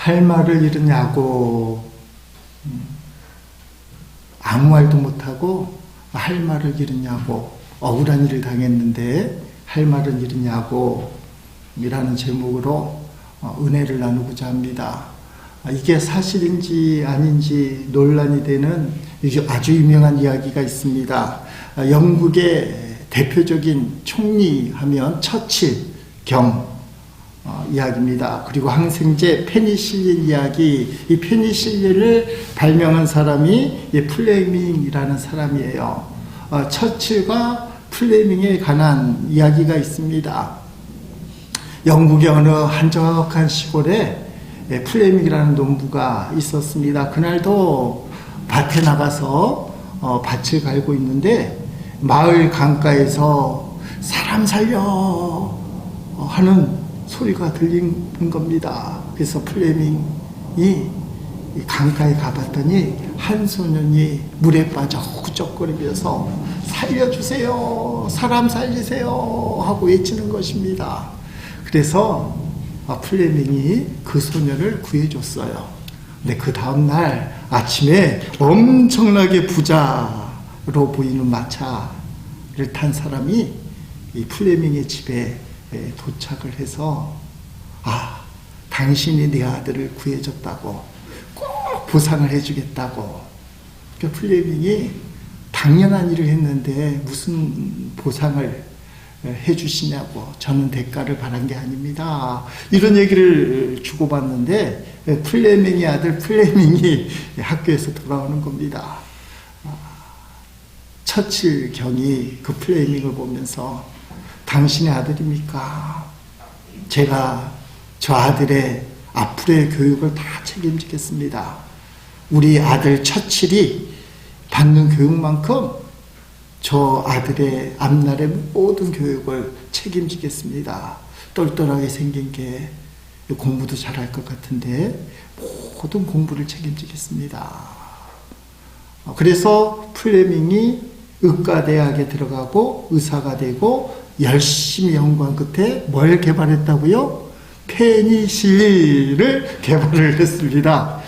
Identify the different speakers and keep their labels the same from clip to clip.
Speaker 1: 할 말을 잃었냐고. 아무 말도 못하고 할 말을 잃었냐고. 억울한 일을 당했는데 할 말을 잃었냐고 이라는 제목으로 은혜를 나누고자 합니다. 이게 사실인지 아닌지 논란이 되는 아주 유명한 이야기가 있습니다. 영국의 대표적인 총리 하면 처칠 경 이야기입니다. 그리고 항생제 페니실린 이야기, 이 페니실린을 발명한 사람이 플레밍이라는 사람이에요. 처칠과 플레밍에 관한 이야기가 있습니다. 영국의 어느 한적한 시골에 플레밍이라는 농부가 있었습니다. 그날도 밭에 나가서 밭을 갈고 있는데 마을 강가에서 사람 살려 하는 소리가 들린 겁니다. 그래서 플레밍이 강가에 가봤더니 한 소년이 물에 빠져 후적거리면서 살려주세요, 사람 살리세요 하고 외치는 것입니다. 그래서 플레밍이 그 소년을 구해줬어요. 근데 그 다음날 아침에 엄청나게 부자로 보이는 마차를 탄 사람이 이 플레밍의 집에 도착을 해서 당신이 내 아들을 구해줬다고, 꼭 보상을 해주겠다고. 그러니까 플레밍이 당연한 일을 했는데 무슨 보상을 해주시냐고, 저는 대가를 바란 게 아닙니다, 이런 얘기를 주고받는데 플레밍의 아들 플레밍이 학교에서 돌아오는 겁니다. 처칠 경이 그 플레밍을 보면서 당신의 아들입니까? 제가 저 아들의 앞으로의 교육을 다 책임지겠습니다. 우리 아들 처칠이 받는 교육만큼 저 아들의 앞날의 모든 교육을 책임지겠습니다. 똘똘하게 생긴 게 공부도 잘할 것 같은데 모든 공부를 책임지겠습니다. 그래서 플레밍이 의과대학에 들어가고 의사가 되고 열심히 연구한 끝에 뭘 개발했다고요? 페니실린을 개발을 했습니다.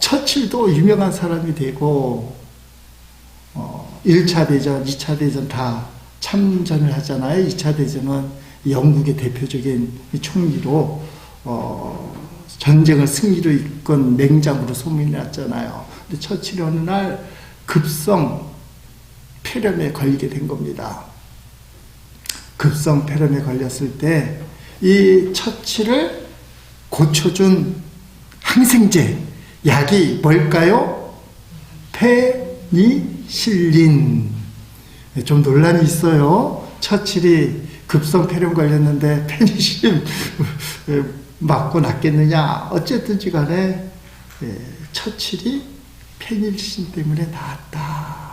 Speaker 1: 처칠도 유명한 사람이 되고 1차 대전, 2차 대전 다 참전을 하잖아요. 2차 대전은 영국의 대표적인 총리로 전쟁을 승리로 이끈 맹장으로 소문이 났잖아요. 근데 처칠이 어느 날 급성 폐렴에 걸리게 된 겁니다. 급성 폐렴에 걸렸을 때 이 처칠을 고쳐준 항생제 약이 뭘까요? 페니실린. 좀 논란이 있어요. 처칠이 급성 폐렴 걸렸는데 페니실린 맞고 낫겠느냐. 어쨌든지 간에 처칠이 페니실린 때문에 나았다.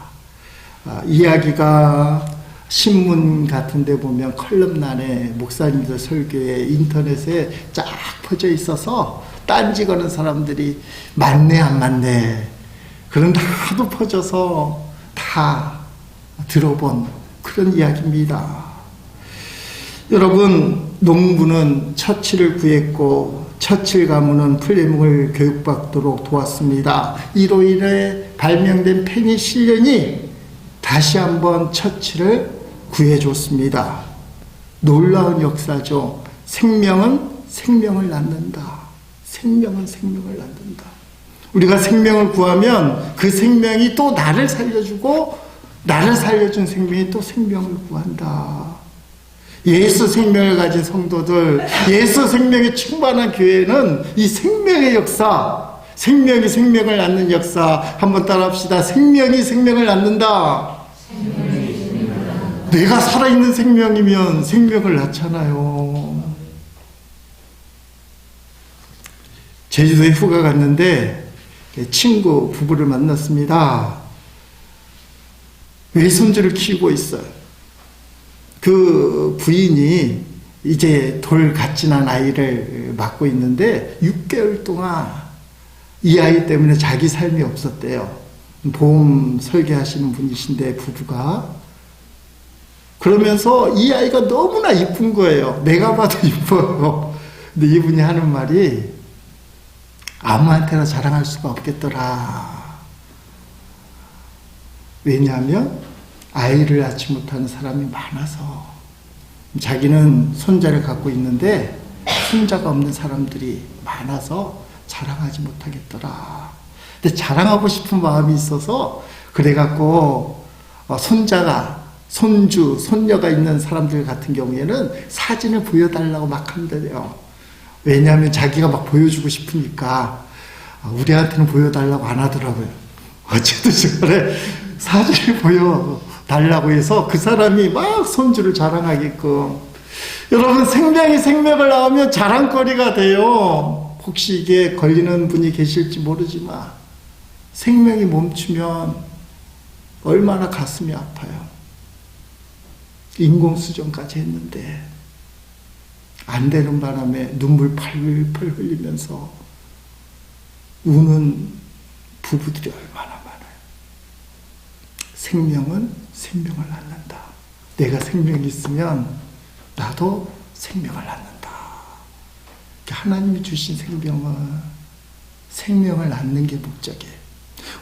Speaker 1: 이야기가 신문 같은 데 보면 컬럼란에 목사님들 설교에 인터넷에 쫙 퍼져 있어서 딴지 거는 사람들이 맞네 안 맞네 그런 하도 퍼져서 다 들어본 그런 이야기입니다. 여러분, 농부는 처칠을 구했고 처칠 가문은 플레밍을 교육받도록 도왔습니다. 이로 인해 발명된 페니실린이 다시 한번 처칠을 구해줬습니다. 놀라운 역사죠. 생명은 생명을 낳는다. 생명은 생명을 낳는다. 우리가 생명을 구하면 그 생명이 또 나를 살려주고 나를 살려준 생명이 또 생명을 구한다. 예수 생명을 가진 성도들, 예수 생명이 충만한 교회는 이 생명의 역사, 생명이 생명을 낳는 역사 한번 따라합시다. 생명이 생명을 낳는다. 내가 살아있는 생명이면 생명을 낳잖아요. 제주도에 휴가 갔는데 친구 부부를 만났습니다. 외손주를 키우고 있어요. 그 부인이 이제 돌갓진한 아이를 맡고 있는데 6개월 동안 이 아이 때문에 자기 삶이 없었대요. 보험 설계하시는 분이신데 부부가. 그러면서 이 아이가 너무나 이쁜 거예요. 내가 봐도 이뻐요. 근데 이분이 하는 말이 아무한테나 자랑할 수가 없겠더라. 왜냐하면 아이를 낳지 못하는 사람이 많아서, 자기는 손자를 갖고 있는데 손자가 없는 사람들이 많아서 자랑하지 못하겠더라. 근데 자랑하고 싶은 마음이 있어서 그래갖고 손자가, 손주, 손녀가 있는 사람들 같은 경우에는 사진을 보여달라고 막 한대요. 왜냐하면 자기가 막 보여주고 싶으니까. 우리한테는 보여달라고 안 하더라고요. 어쨌든 간에 사진을 보여달라고 해서 그 사람이 막 손주를 자랑하게끔. 여러분, 생명이 생명을 낳으면 자랑거리가 돼요. 혹시 이게 걸리는 분이 계실지 모르지만 생명이 멈추면 얼마나 가슴이 아파요. 인공수정까지 했는데 안 되는 바람에 눈물 펄펄 흘리면서 우는 부부들이 얼마나 많아요. 생명은 생명을 낳는다. 내가 생명이 있으면 나도 생명을 낳는다. 하나님이 주신 생명을 낳는 게 목적이에요.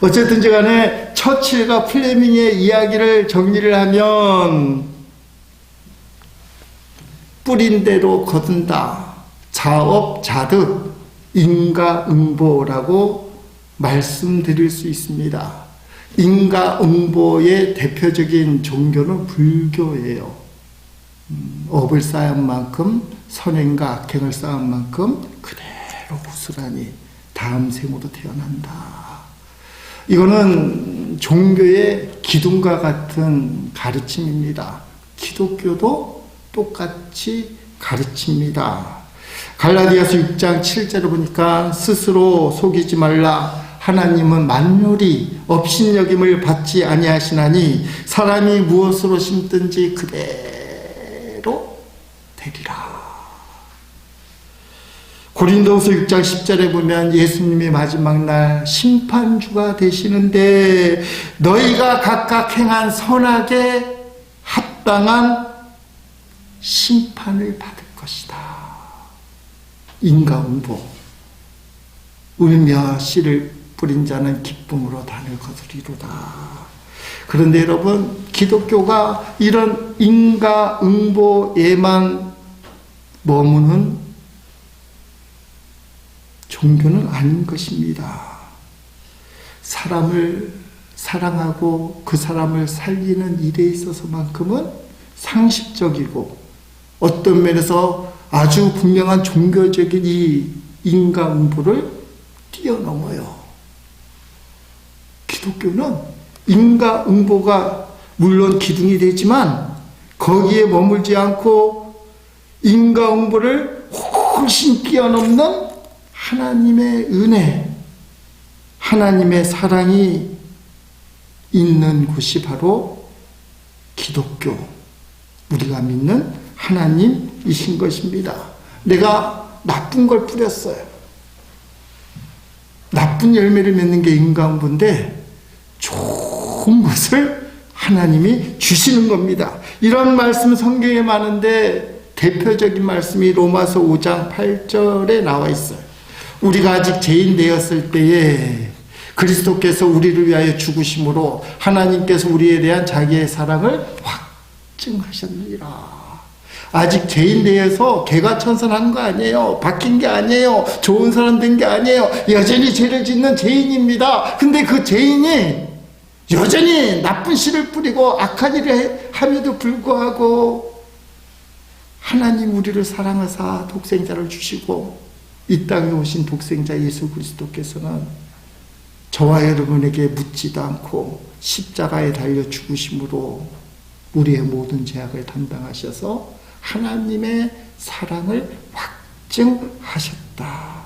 Speaker 1: 어쨌든지 간에 처칠과 플레밍의 이야기를 정리를 하면, 뿌린 대로 거둔다, 자업자득, 인과응보라고 말씀드릴 수 있습니다. 인과응보의 대표적인 종교는 불교예요. 업을 쌓은 만큼, 선행과 악행을 쌓은 만큼 그대로 고스란히 다음 생으로 태어난다. 이거는 종교의 기둥과 같은 가르침입니다. 기독교도 똑같이 가르칩니다. 갈라디아서 6장 7절을 보니까 스스로 속이지 말라. 하나님은 만물이 업신여김을 받지 아니하시나니 사람이 무엇으로 심든지 그대로 되리라. 고린도후서 6장 10절에 보면 예수님이 마지막 날 심판주가 되시는데 너희가 각각 행한 선악에 합당한 심판을 받을 것이다. 인과응보. 울며 씨를 뿌린 자는 기쁨으로 단을 거두리로다. 그런데 여러분, 기독교가 이런 인과응보에만 머무는 종교는 아닌 것입니다. 사람을 사랑하고 그 사람을 살리는 일에 있어서만큼은 상식적이고 어떤 면에서 아주 분명한 종교적인 이 인과응보를 뛰어넘어요. 기독교는 인과응보가 물론 기둥이 되지만 거기에 머물지 않고 인과응보를 훨씬 뛰어넘는 하나님의 은혜, 하나님의 사랑이 있는 곳이 바로 기독교, 우리가 믿는 하나님이신 것입니다. 내가 나쁜 걸 뿌렸어요. 나쁜 열매를 맺는 게 인과응보인데 좋은 것을 하나님이 주시는 겁니다. 이런 말씀 성경에 많은데 대표적인 말씀이 로마서 5장 8절에 나와 있어요. 우리가 아직 죄인 되었을 때에 그리스도께서 우리를 위하여 죽으심으로 하나님께서 우리에 대한 자기의 사랑을 확증하셨느니라. 아직 죄인 되어서 개과천선한 거 아니에요. 바뀐 게 아니에요. 좋은 사람 된 게 아니에요. 여전히 죄를 짓는 죄인입니다. 근데 그 죄인이 여전히 나쁜 씨를 뿌리고 악한 일을 함에도 불구하고 하나님 우리를 사랑하사 독생자를 주시고 이 땅에 오신 독생자 예수 그리스도께서는 저와 여러분에게 묻지도 않고 십자가에 달려 죽으심으로 우리의 모든 죄악을 담당하셔서 하나님의 사랑을 확증하셨다.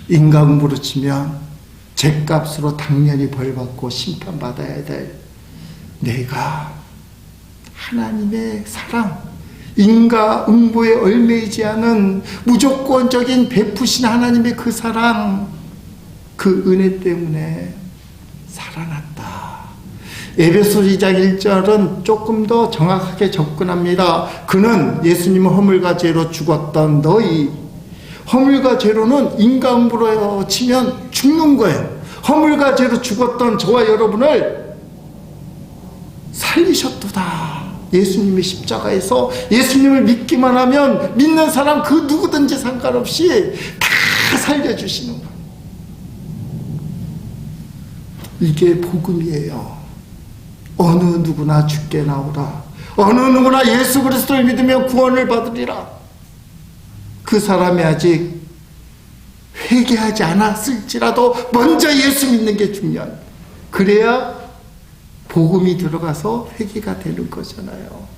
Speaker 1: 인과응보로 치면 죄값으로 당연히 벌받고 심판받아야 될 내가 하나님의 사랑, 인과응보에 얽매이지 않은 무조건적인 베푸신 하나님의 그 사랑, 그 은혜 때문에 살아났다. 에베소 2장 1절은 조금 더 정확하게 접근합니다. 그는 예수님은 허물과 죄로 죽었던 너희. 허물과 죄로는 인간으로 치면 죽는 거예요. 허물과 죄로 죽었던 저와 여러분을 살리셨도다. 예수님이 십자가에서 예수님을 믿기만 하면 믿는 사람 그 누구든지 상관없이 다 살려주시는 거예요. 이게 복음이에요. 어느 누구나 주께 나오라. 어느 누구나 예수 그리스도를 믿으면 구원을 받으리라. 그 사람이 아직 회개하지 않았을지라도 먼저 예수 믿는 게 중요해요. 그래야 복음이 들어가서 회개가 되는 거잖아요.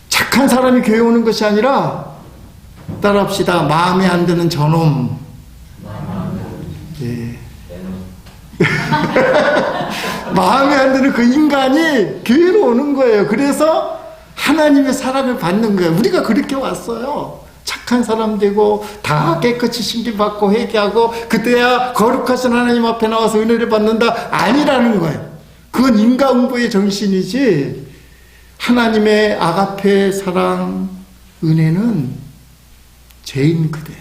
Speaker 1: 착한 사람이 교회 오는 것이 아니라, 따라합시다. 마음에 안 드는 저놈. 예. 마음에 안 드는 그 인간이 교회로 오는 거예요. 그래서 하나님의 사랑을 받는 거예요. 우리가 그렇게 왔어요. 착한 사람 되고 다 깨끗이 신비받고 회개하고 그때야 거룩하신 하나님 앞에 나와서 은혜를 받는다 아니라는 거예요. 그건 인과응보의 정신이지, 하나님의 아가페 사랑 은혜는 죄인 그대로.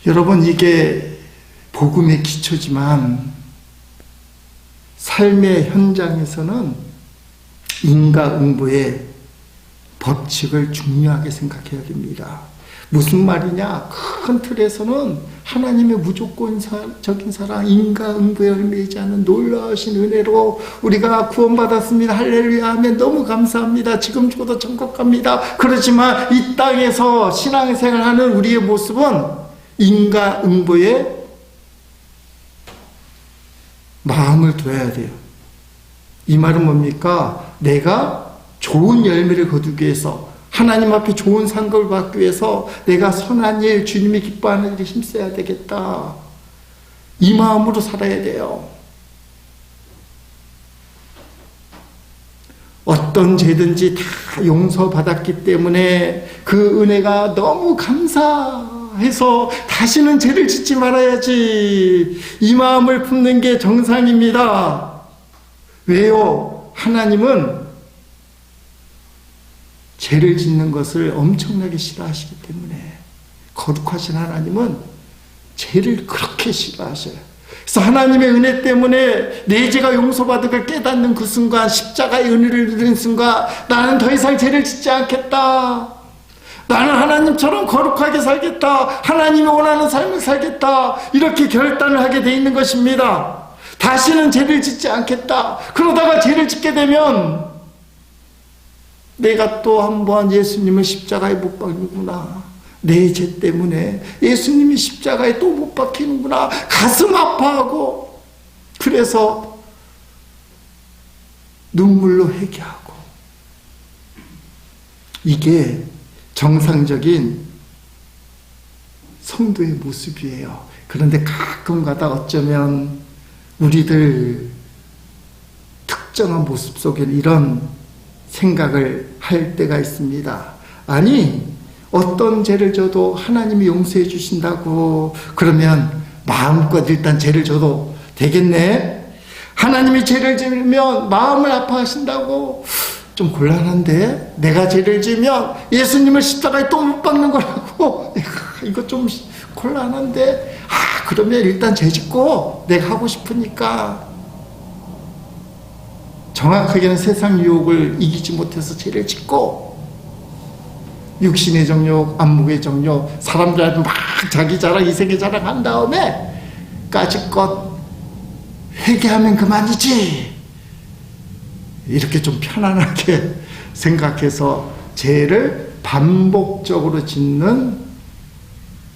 Speaker 1: 여러분, 이게 복음의 기초지만 삶의 현장에서는 인과응보의 법칙을 중요하게 생각해야 됩니다. 무슨 말이냐? 큰 틀에서는 하나님의 무조건적인 사랑, 인과응보에 얽매이지 않은 놀라우신 은혜로 우리가 구원받았습니다. 할렐루야 하면 너무 감사합니다. 지금 죽어도 천국 갑니다. 그렇지만 이 땅에서 신앙생활하는 우리의 모습은 인과응보에 마음을 둬야 돼요. 이 말은 뭡니까? 내가 좋은 열매를 거두기 위해서, 하나님 앞에 좋은 상급을 받기 위해서 내가 선한 일, 주님이 기뻐하는 일에 힘써야 되겠다. 이 마음으로 살아야 돼요. 어떤 죄든지 다 용서받았기 때문에 그 은혜가 너무 감사해서 다시는 죄를 짓지 말아야지, 이 마음을 품는 게 정상입니다. 왜요? 하나님은 죄를 짓는 것을 엄청나게 싫어하시기 때문에, 거룩하신 하나님은 죄를 그렇게 싫어하셔요. 그래서 하나님의 은혜 때문에 내 죄가 용서받은 걸 깨닫는 그 순간, 십자가의 은혜를 누리는 순간, 나는 더 이상 죄를 짓지 않겠다. 나는 하나님처럼 거룩하게 살겠다. 하나님이 원하는 삶을 살겠다. 이렇게 결단을 하게 돼 있는 것입니다. 다시는 죄를 짓지 않겠다. 그러다가 죄를 짓게 되면 내가 또 한번 예수님을 십자가에 못 박는구나. 내 죄 때문에 예수님이 십자가에 또 못 박히는구나. 가슴 아파하고, 그래서 눈물로 회개하고. 이게 정상적인 성도의 모습이에요. 그런데 가끔 가다 어쩌면 우리들 특정한 모습 속에 이런 생각을 할 때가 있습니다. 아니, 어떤 죄를 져도 하나님이 용서해 주신다고 그러면 마음껏 일단 죄를 져도 되겠네. 하나님이 죄를 지으면 마음을 아파하신다고 좀 곤란한데, 내가 죄를 지으면 예수님을 십자가에 또 못 박는 거라고 이거 좀 곤란한데, 그러면 일단 죄 짓고 내가 하고 싶으니까. 정확하게는 세상 유혹을 이기지 못해서 죄를 짓고, 육신의 정욕, 안목의 정욕, 사람들한테 막 자기 자랑, 이세계 자랑 한 다음에 까짓것 회개하면 그만이지, 이렇게 좀 편안하게 생각해서 죄를 반복적으로 짓는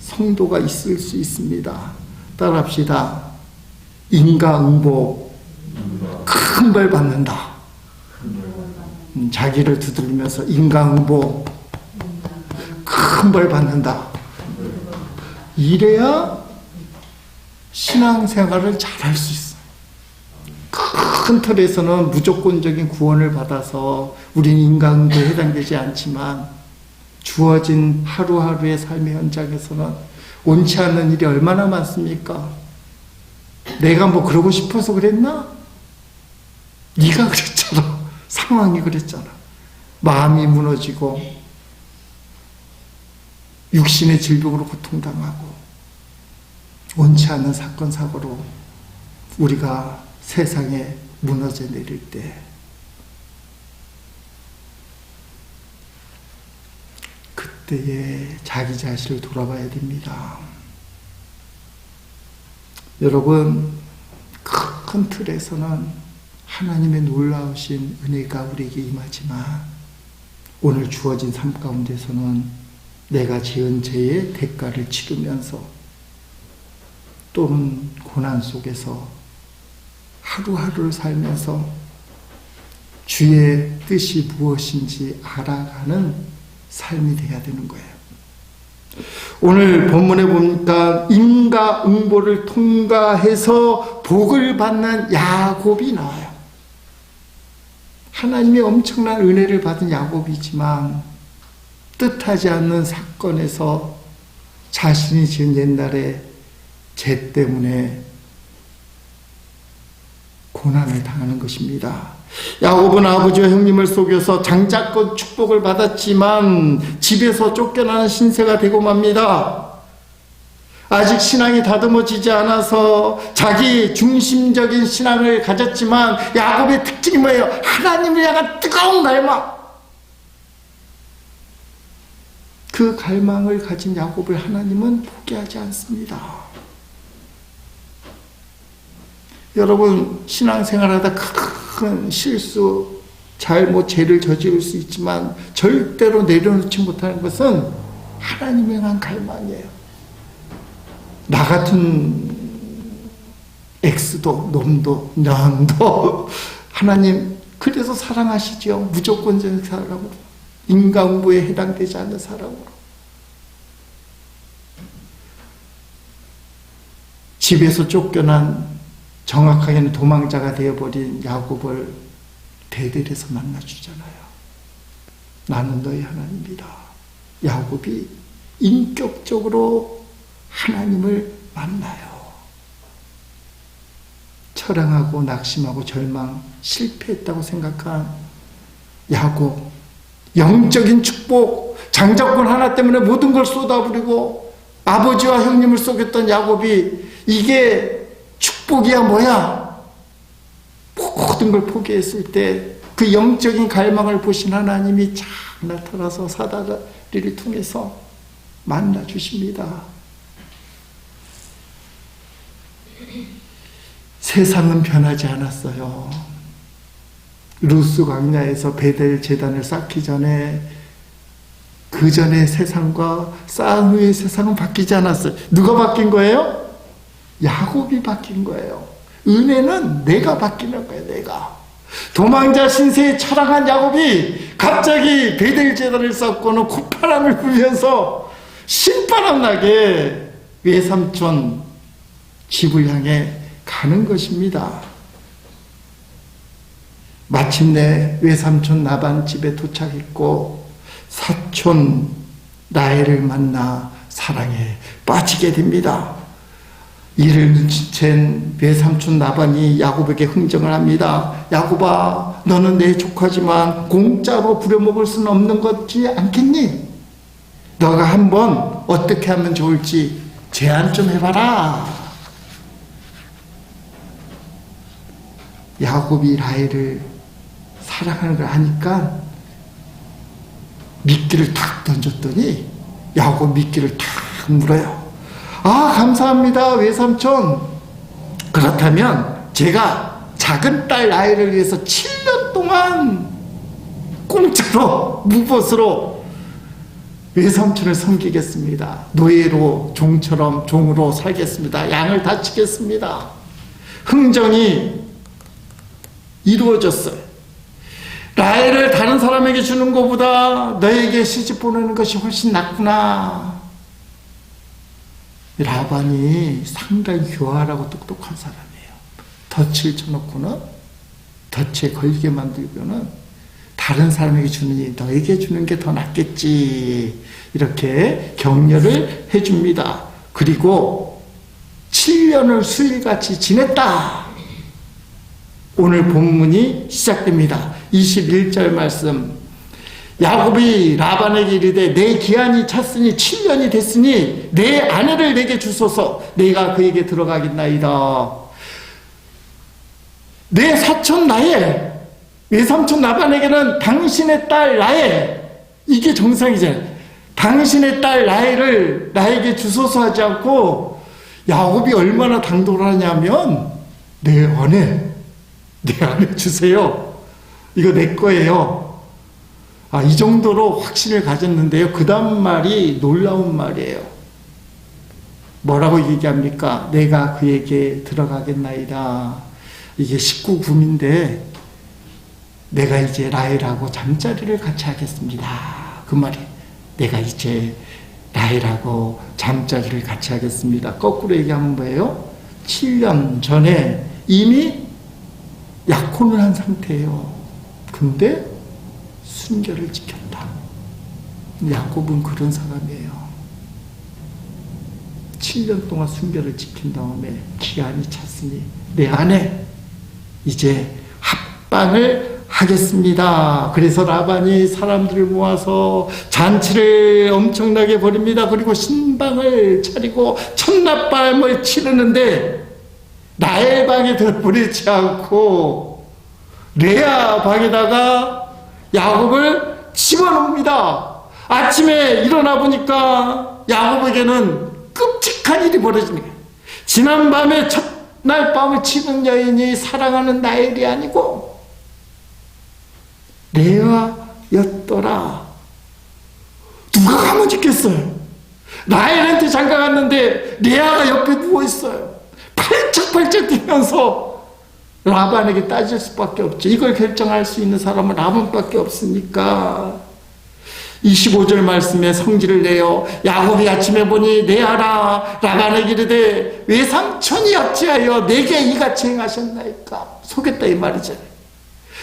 Speaker 1: 성도가 있을 수 있습니다. 따라합시다. 인과응보, 큰 벌 받는다. 자기를 두드리면서 인과응보, 큰 벌 받는다. 이래야 신앙생활을 잘할 수 있어요. 큰 틀에서는 무조건적인 구원을 받아서 우리는 인과응보에 해당되지 않지만, 주어진 하루하루의 삶의 현장에서는 옳지 않는 일이 얼마나 많습니까? 내가 뭐 그러고 싶어서 그랬나? 네가 그랬잖아. 상황이 그랬잖아. 마음이 무너지고 육신의 질병으로 고통당하고 옳지 않은 사건 사고로 우리가 세상에 무너져 내릴 때 그때에 자기 자신을 돌아봐야 됩니다. 여러분, 큰 틀에서는 하나님의 놀라우신 은혜가 우리에게 임하지만 오늘 주어진 삶 가운데서는 내가 지은 죄의 대가를 치르면서 또는 고난 속에서 하루하루를 살면서 주의 뜻이 무엇인지 알아가는 삶이 돼야 되는 거예요. 오늘 본문에 보니까 인과응보를 통과해서 복을 받는 야곱이 나와요. 하나님의 엄청난 은혜를 받은 야곱이지만 뜻하지 않는 사건에서 자신이 지은 옛날에 죄 때문에 고난을 당하는 것입니다. 야곱은 아버지와 형님을 속여서 장자권 축복을 받았지만 집에서 쫓겨나는 신세가 되고 맙니다. 아직 신앙이 다듬어지지 않아서 자기 중심적인 신앙을 가졌지만 야곱의 특징이 뭐예요? 하나님을 향한 뜨거운 갈망. 그 갈망을 가진 야곱을 하나님은 포기하지 않습니다. 여러분, 신앙생활하다 큰 실수, 잘못, 죄를 저지를 수 있지만 절대로 내려놓지 못하는 것은 하나님에 향한 갈망이에요. 나 같은 X도, 놈도, 년도 하나님 그래서 사랑하시죠. 무조건적인 사랑으로, 인과응보에 해당되지 않는 사랑으로. 집에서 쫓겨난, 정확하게는 도망자가 되어버린 야곱을 베델에서 만나주잖아요. 나는 너희 하나님이다. 야곱이 인격적으로 하나님을 만나요. 철량하고 낙심하고 절망, 실패했다고 생각한 야곱, 영적인 축복, 장자권 하나 때문에 모든 걸 쏟아부리고 아버지와 형님을 속였던 야곱이 이게 축복이야 뭐야? 모든 걸 포기했을 때 그 영적인 갈망을 보신 하나님이 쫙 나타나서 사다리를 통해서 만나주십니다. 세상은 변하지 않았어요. 루스 광야에서 베델 제단을 쌓기 전에 그 전의 세상과 쌓은 후의 세상은 바뀌지 않았어요. 누가 바뀐 거예요? 야곱이 바뀐 거예요. 은혜는 내가 바뀌는 거예요. 내가. 도망자 신세에 철학한 야곱이 갑자기 베델 제단을 쌓고는 콧바람을 불면서 신바람 나게 외삼촌 집을 향해 가는 것입니다. 마침내 외삼촌 라반 집에 도착했고 사촌 라헬을 만나 사랑에 빠지게 됩니다. 이를 눈치챈 외삼촌 라반이 야곱에게 흥정을 합니다. 야곱아, 너는 내 조카지만 공짜로 부려먹을 수는 없는 거지 않겠니? 너가 한번 어떻게 하면 좋을지 제안 좀 해봐라. 야곱이 라헬을 사랑하는 걸 아니까 미끼를 탁 던졌더니 야곱 미끼를 탁 물어요. 아, 감사합니다, 외삼촌. 그렇다면 제가 작은 딸 라헬을 위해서 7년 동안 공짜로 무벗으로 외삼촌을 섬기겠습니다. 노예로 종처럼 종으로 살겠습니다. 양을 다치겠습니다. 흥정이 이루어졌어요. 라헬을 다른 사람에게 주는 것보다 너에게 시집 보내는 것이 훨씬 낫구나. 라반이 상당히 교활하고 똑똑한 사람이에요. 덫을 쳐놓고는, 덫에 걸리게 만들고는 다른 사람에게 주느니 너에게 주는 게 더 낫겠지. 이렇게 격려를 해줍니다. 그리고 7년을 수일같이 지냈다. 오늘 본문이 시작됩니다. 21절 말씀. 야곱이 라반에게 이르되 내 기한이 찼으니 7년이 됐으니 내 아내를 내게 주소서. 내가 그에게 들어가겠나이다. 내 사촌 라헬, 외삼촌 라반에게는 당신의 딸 라헬, 이게 정상이잖아요. 당신의 딸 라헬을 나에게 주소서 하지 않고 야곱이 얼마나 당돌하냐면 내 아내 주세요. 이거 내 거예요. 이 정도로 확신을 가졌는데요. 그 다음 말이 놀라운 말이에요. 뭐라고 얘기합니까? 내가 그에게 들어가겠나이다. 이게 19금인데 내가 이제 라헬하고 잠자리를 같이 하겠습니다. 그 말이 내가 이제 라헬하고 잠자리를 같이 하겠습니다. 거꾸로 얘기하면 뭐예요? 7년 전에 이미 약혼을 한 상태예요. 근데 순결을 지켰다. 야곱은 그런 사람이에요. 7년 동안 순결을 지킨 다음에 기한이 찼으니 내 아내 이제 합방을 하겠습니다. 그래서 라반이 사람들을 모아서 잔치를 엄청나게 벌입니다. 그리고 신방을 차리고 첫납밤을 치르는데 라헬 방에 들어보내지 않고 레아 방에다가 야곱을 집어넣습니다. 아침에 일어나 보니까 야곱에게는 끔찍한 일이 벌어지는 거예요. 지난밤에 첫날 밤을 치는 여인이 사랑하는 라헬이 아니고 레아였더라. 누가 가만 있겠어요? 라헬한테 장가 갔는데 레아가 옆에 누워있어요. 팔짝팔짝 뛰면서 라반에게 따질 수밖에 없죠. 이걸 결정할 수 있는 사람은 라반밖에 없으니까. 25절 말씀에 성질을 내요. 야곱이 아침에 보니 레아라 라반에게 이르되 외삼촌이 어찌하여 내게 이같이 행하셨나이까. 속였다 이 말이잖아요.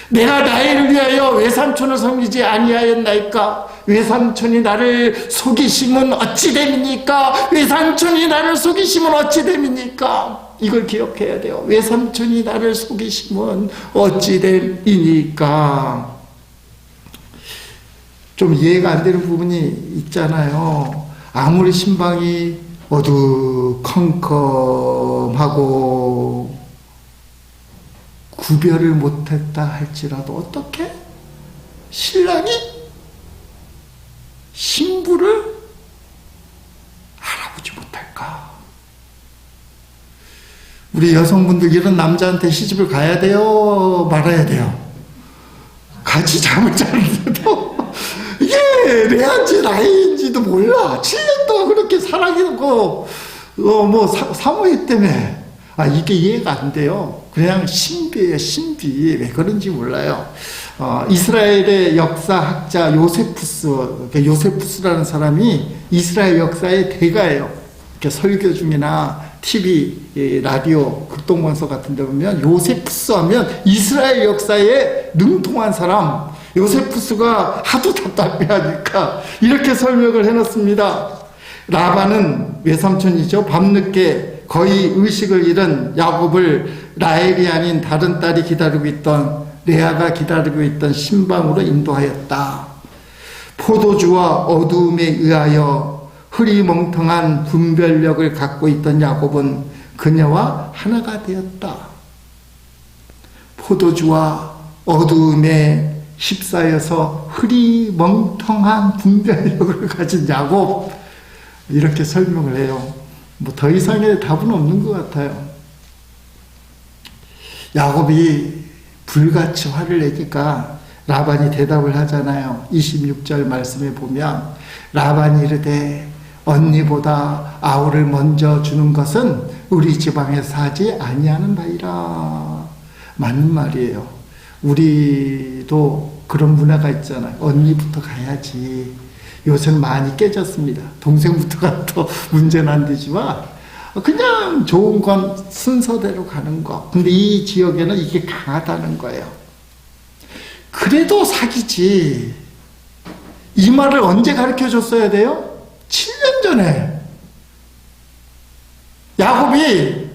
Speaker 1: 내가 라헬을 위하여 외삼촌을 섬기지 아니하였나이까. 외삼촌이 나를 속이심은 어찌 됨이니까. 외삼촌이 나를 속이심은 어찌 됨이니까. 이걸 기억해야 돼요. 외삼촌이 나를 속이심은 어찌 됨이니까. 좀 이해가 안 되는 부분이 있잖아요. 아무리 신방이 어두컴컴하고 구별을 못했다 할지라도 어떻게 신랑이 신부를 알아보지 못할까? 우리 여성분들 이런 남자한테 시집을 가야 돼요? 말아야 돼요? 같이 잠을 자는데도 이게 레아인지 라헬인지도 몰라. 7년 동안 그렇게 사랑했고 사모했다며. 이게 이해가 안 돼요. 그냥 신비예요, 신비. 왜 그런지 몰라요. 이스라엘의 역사학자 요세푸스라는 사람이 이스라엘 역사의 대가예요. 이렇게 설교 중이나 TV, 라디오, 극동방송 같은 데 보면 요세푸스 하면 이스라엘 역사에 능통한 사람, 요세푸스가 하도 답답해하니까 이렇게 설명을 해놨습니다. 라반은 외삼촌이죠. 밤늦게 거의 의식을 잃은 야곱을 라헬이 아닌 다른 딸이 기다리고 있던 레아가 기다리고 있던 신방으로 인도하였다. 포도주와 어두움에 의하여 흐리멍텅한 분별력을 갖고 있던 야곱은 그녀와 하나가 되었다. 포도주와 어두움에 휩싸여서 흐리멍텅한 분별력을 가진 야곱, 이렇게 설명을 해요. 더 이상의 답은 없는 것 같아요. 야곱이 불같이 화를 내니까 라반이 대답을 하잖아요. 26절 말씀에 보면 라반이 이르되 언니보다 아우를 먼저 주는 것은 우리 지방에서 하지 아니하는 바이라. 맞는 말이에요. 우리도 그런 문화가 있잖아요. 언니부터 가야지. 요새는 많이 깨졌습니다. 동생부터가 더 문제는 안 되지만 그냥 좋은 건 순서대로 가는 거. 근데 이 지역에는 이게 강하다는 거예요. 그래도 사기지. 이 말을 언제 가르쳐 줬어야 돼요? 7년 전에. 야곱이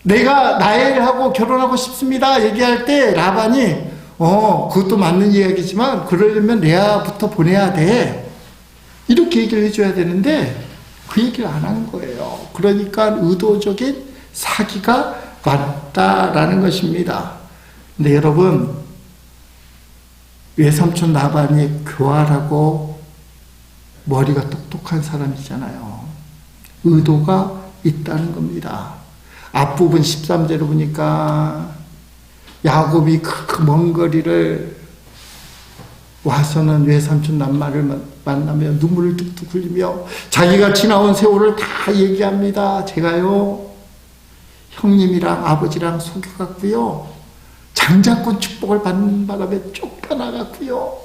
Speaker 1: 내가 라헬하고 결혼하고 싶습니다 얘기할 때 라반이 그것도 맞는 이야기지만 그러려면 레아부터 보내야 돼 이렇게 얘기를 해줘야 되는데 그 얘기를 안 한 거예요. 그러니까 의도적인 사기가 맞다라는 것입니다. 근데 여러분, 외삼촌 라반이 교활하고 머리가 똑똑한 사람이잖아요. 의도가 있다는 겁니다. 앞부분 13절에 보니까 야곱이 그 먼 거리를 와서는 외삼촌 낱말을 만나며 눈물을 뚝뚝 흘리며 자기가 지나온 세월을 다 얘기합니다. 제가요 형님이랑 아버지랑 속여갔고요 장자권 축복을 받는 바람에 쫓겨나갔고요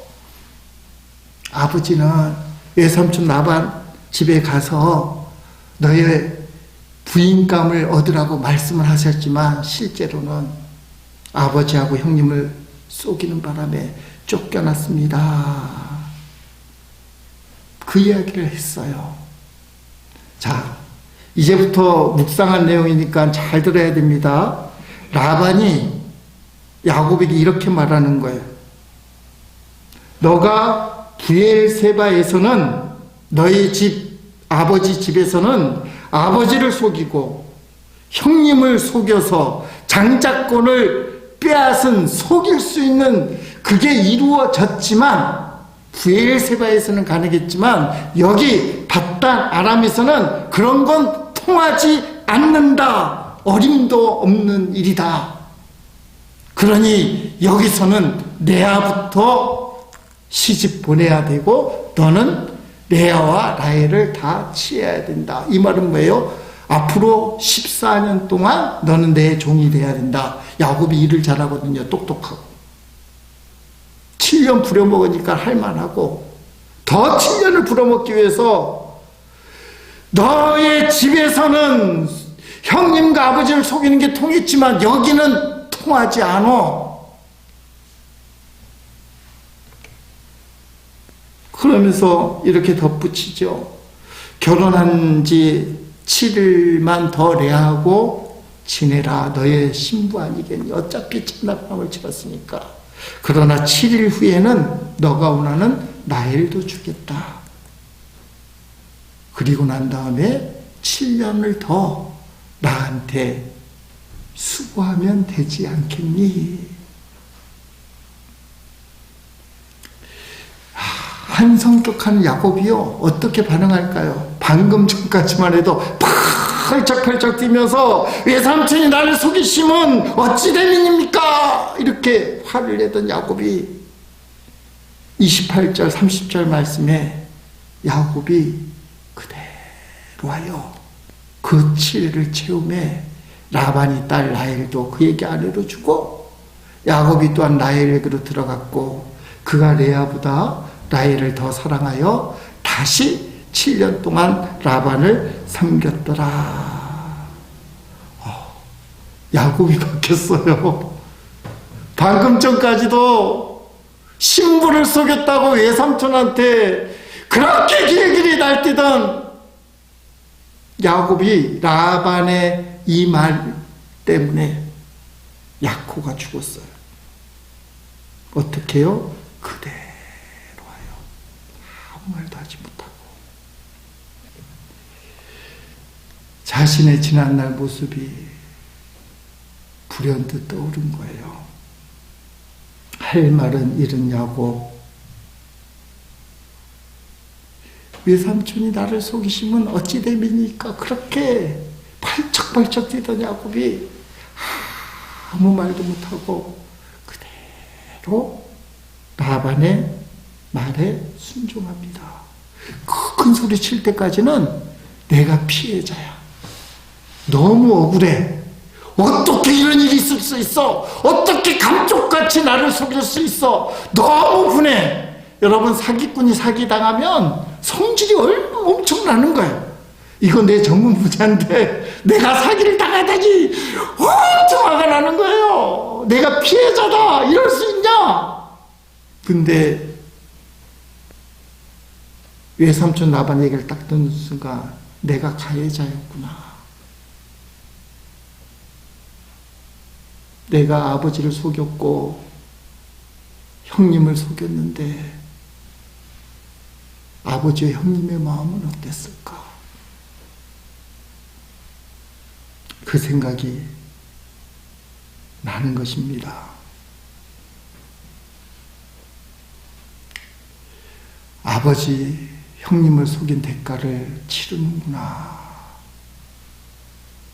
Speaker 1: 아버지는 외삼촌 라반 집에 가서 너의 부인감을 얻으라고 말씀을 하셨지만 실제로는 아버지하고 형님을 속이는 바람에 쫓겨났습니다. 그 이야기를 했어요. 자, 이제부터 묵상한 내용이니까 잘 들어야 됩니다. 라반이 야곱에게 이렇게 말하는 거예요. 너가 브엘세바에서는 너희 집 아버지 집에서는 아버지를 속이고 형님을 속여서 장자권을 빼앗은 속일 수 있는 그게 이루어졌지만 브엘세바에서는 가능했지만 여기 밧단 아람에서는 그런 건 통하지 않는다. 어림도 없는 일이다. 그러니 여기서는 레아부터 시집 보내야 되고 너는 레아와 라헬을 다 취해야 된다. 이 말은 뭐예요? 앞으로 14년 동안 너는 내 종이 돼야 된다. 야곱이 일을 잘하거든요. 똑똑하고. 7년 부려먹으니까 할만하고 더 7년을 부려먹기 위해서 너의 집에서는 형님과 아버지를 속이는 게 통했지만 여기는 통하지 않아. 그러면서 이렇게 덧붙이죠. 결혼한 지 7일만 더 레아하고 지내라. 너의 신부 아니겠니? 어차피 첫날밤을 치렀으니까. 그러나 7일 후에는 너가 원하는 라헬도 주겠다. 그리고 난 다음에 7년을 더 나한테 수고하면 되지 않겠니? 한성격한 야곱이요 어떻게 반응할까요? 방금 전까지만 해도 펄쩍펄쩍 뛰면서 외삼촌이 나를 속이시면 어찌 됨이니까 이렇게 화를 내던 야곱이 28절 30절 말씀에 야곱이 그대로 하여 그 7일을 채움에 라반이 딸 라헬도 그에게 아내로 주고 야곱이 또한 라헬에게로 들어갔고 그가 레아보다 라헬을 더 사랑하여 다시 7년 동안 라반을 섬겼더라. 야곱이 바뀌었어요. 방금 전까지도 신부를 속였다고 외삼촌한테 그렇게 길길이 날뛰던 야곱이 라반의 이 말 때문에 야코가 죽었어요. 어떻게 해요? 그대로 하여 아무 말도 하지 못하고 자신의 지난날 모습이 불현듯 떠오른 거예요. 할 말은 잃은 야곱. 외삼촌이 나를 속이시면 어찌 됨이니까 그렇게 발쩍발쩍 뛰던 야곱이 아무 말도 못하고 그대로 라반의 말에 순종합니다. 큰 소리 칠 때까지는 내가 피해자야. 너무 억울해. 어떻게 이런 일이 있을 수 있어? 어떻게 감쪽같이 나를 속일 수 있어? 너무 분해. 여러분, 사기꾼이 사기당하면 성질이 엄청나는 거예요. 이거 내 전문 분야인데 내가 사기를 당하다니 엄청 화가 나는 거예요. 내가 피해자다 이럴 수 있냐? 근데 외삼촌 라반 얘기를 딱 듣는 순간 내가 가해자였구나. 내가 아버지를 속였고 형님을 속였는데 아버지와 형님의 마음은 어땠을까? 그 생각이 나는 것입니다. 아버지, 형님을 속인 대가를 치르는구나.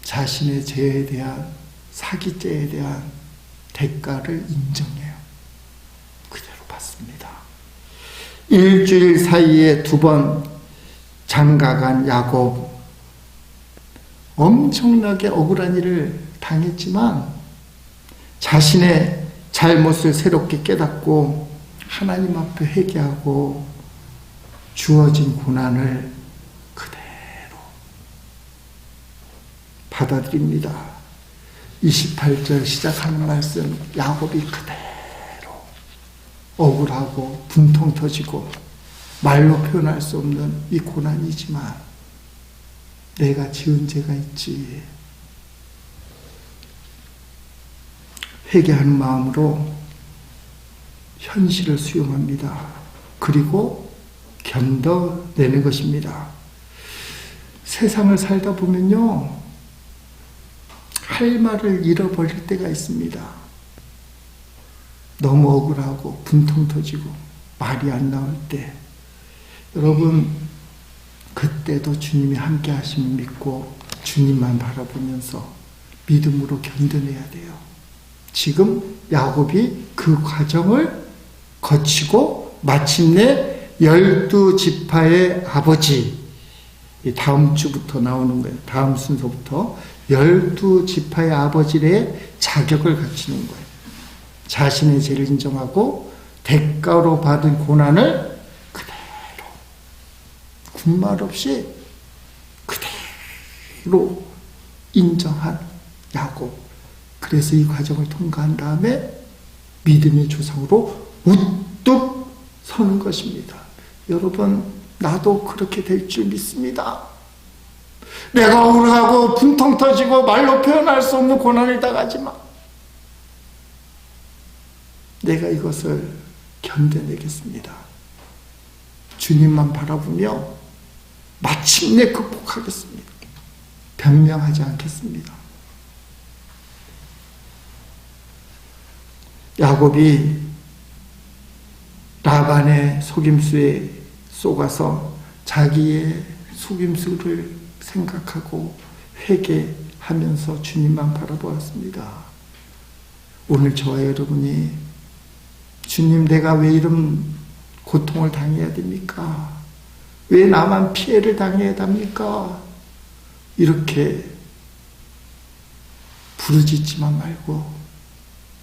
Speaker 1: 자신의 죄에 대한, 사기죄에 대한 대가를 인정해요. 그대로 받습니다. 일주일 사이에 2번 장가간 야곱, 엄청나게 억울한 일을 당했지만 자신의 잘못을 새롭게 깨닫고 하나님 앞에 회개하고 주어진 고난을 그대로 받아들입니다. 28절 시작하는 말씀, 야곱이 그대로 억울하고 분통 터지고 말로 표현할 수 없는 이 고난이지만 내가 지은 죄가 있지. 회개하는 마음으로 현실을 수용합니다. 그리고 견뎌내는 것입니다. 세상을 살다 보면요, 할 말을 잃어버릴 때가 있습니다. 너무 억울하고 분통 터지고 말이 안 나올 때, 여러분 그때도 주님이 함께 하심을 믿고 주님만 바라보면서 믿음으로 견뎌내야 돼요. 지금 야곱이 그 과정을 거치고 마침내 12지파의 아버지, 다음 주부터 나오는 거예요. 다음 순서부터 12지파의 아버지의 자격을 갖추는 거예요. 자신의 죄를 인정하고 대가로 받은 고난을 그대로 군말 없이 그대로 인정한 야곱. 그래서 이 과정을 통과한 다음에 믿음의 조상으로 우뚝 서는 것입니다. 여러분, 나도 그렇게 될 줄 믿습니다. 내가 억울하고 분통 터지고 말로 표현할 수 없는 고난을 당하지만 내가 이것을 견뎌내겠습니다. 주님만 바라보며 마침내 극복하겠습니다. 변명하지 않겠습니다. 야곱이 라반의 속임수에 속아서 자기의 속임수를 생각하고 회개하면서 주님만 바라보았습니다. 오늘 저와 여러분이 주님, 내가 왜 이런 고통을 당해야 됩니까? 왜 나만 피해를 당해야 합니까? 이렇게 부르짖지만 말고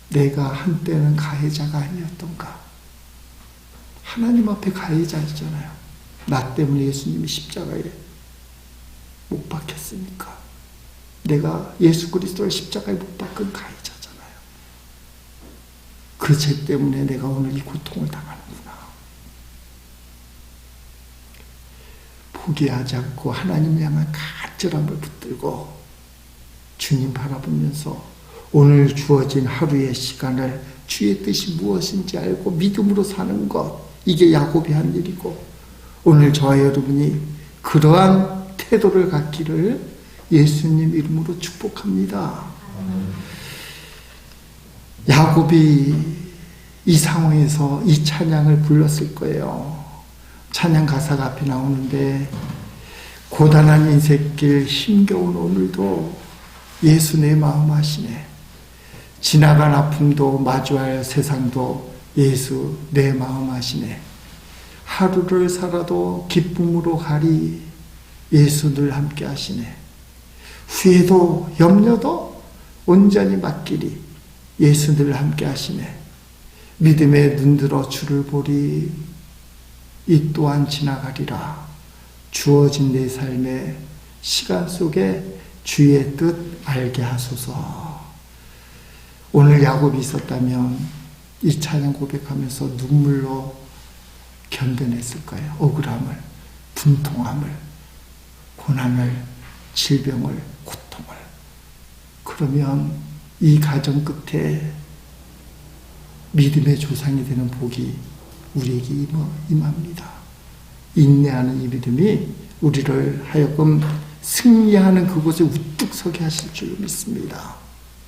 Speaker 1: 내가 한때는 가해자가 아니었던가? 하나님 앞에 가해자잖아요. 나 때문에 예수님이 십자가에 못 박혔으니까. 내가 예수 그리스도를 십자가에 못 박은 가해자잖아요. 그 죄 때문에 내가 오늘 이 고통을 당하는구나. 포기하지 않고 하나님 향한 간절함을 붙들고 주님 바라보면서 오늘 주어진 하루의 시간을 주의 뜻이 무엇인지 알고 믿음으로 사는 것, 이게 야곱이 한 일이고, 오늘 저와 여러분이 그러한 태도를 갖기를 예수님 이름으로 축복합니다. 야곱이 이 상황에서 이 찬양을 불렀을 거예요. 찬양 가사가 앞에 나오는데, 고단한 인생길 힘겨운 오늘도 예수 내 마음 아시네. 지나간 아픔도 마주할 세상도 예수 내 마음 아시네. 하루를 살아도 기쁨으로 가리 예수 늘 함께 하시네. 후회도 염려도 온전히 맡기리 예수 늘 함께 하시네. 믿음에 눈들어 주를 보리 이 또한 지나가리라. 주어진 내 삶의 시간 속에 주의 뜻 알게 하소서. 오늘 야곱이 있었다면 이 찬양 고백하면서 눈물로 견뎌냈을 거예요. 억울함을, 분통함을, 고난을, 질병을, 고통을. 그러면 이 가정 끝에 믿음의 조상이 되는 복이 우리에게 임합니다. 인내하는 이 믿음이 우리를 하여금 승리하는 그곳에 우뚝 서게 하실 줄 믿습니다.